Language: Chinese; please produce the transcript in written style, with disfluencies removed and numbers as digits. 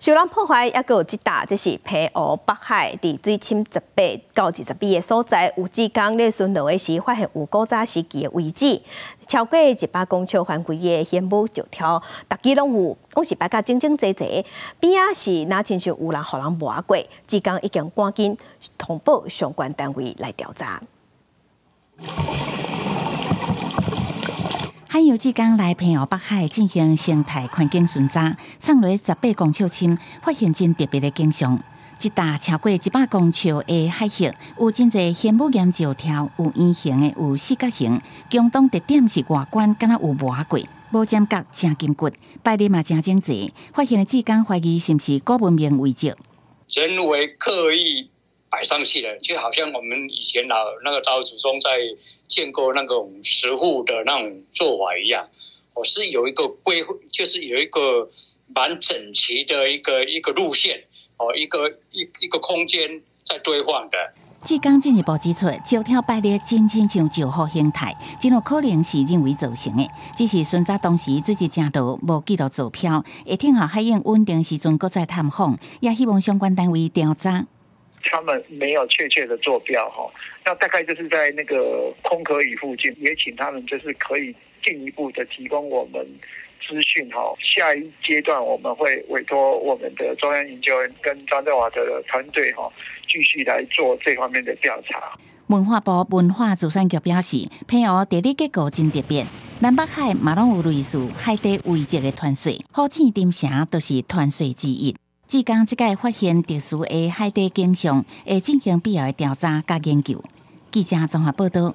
受人破坏，也有一笪，这是澎湖北海，伫水深18到20米的所在，有志工咧巡逻的时，发现有古早时期的遗址，超过100公尺范围的玄武石条，大家拢有，拢是摆甲整整齐齐，边仔是若亲像有人互人磨过，志工已经赶紧通报相关单位来调查。 海洋志工来澎湖北海进行生态环境巡查，创落18公尺深，发现真特别的景象。一笪超过100公尺的海域，有真侪玄武岩石条，有圆形的，有四角形。共同特点是外观敢若有磨过，无尖角正筋骨，摆列嘛正整齐。发现的志工怀疑是不是古文明遗迹？人为刻意 摆上去了，就好像我们以前那个老祖宗在建构那种石户的那种做法一样，我是有一个就是有一个蛮整齐的一个路线，一个空间在堆放的。 志工进一步指出，石条摆列真像石虎形态，真有可能是人为造成的。只是巡查当时水质正落，无记录坐漂，会听候海洋稳定时阵，搁再探访，也希望相关单位调查。 他们没有确切的坐标哈，那大概就是在那个空壳屿附近，也请他们就是可以进一步的提供我们资讯哈。下一阶段我们会委托我们的中央研究院跟张振华的团队哈，继续来做这方面的调查。文化部文化自然局表示，澎湖地理结构真特别，南北海嘛拢有类似海底遗迹的传说，虎糋沉城都是传说之一。 志工即届发现特殊的海底景象，会进行必要的调查甲研究。记者综合报道。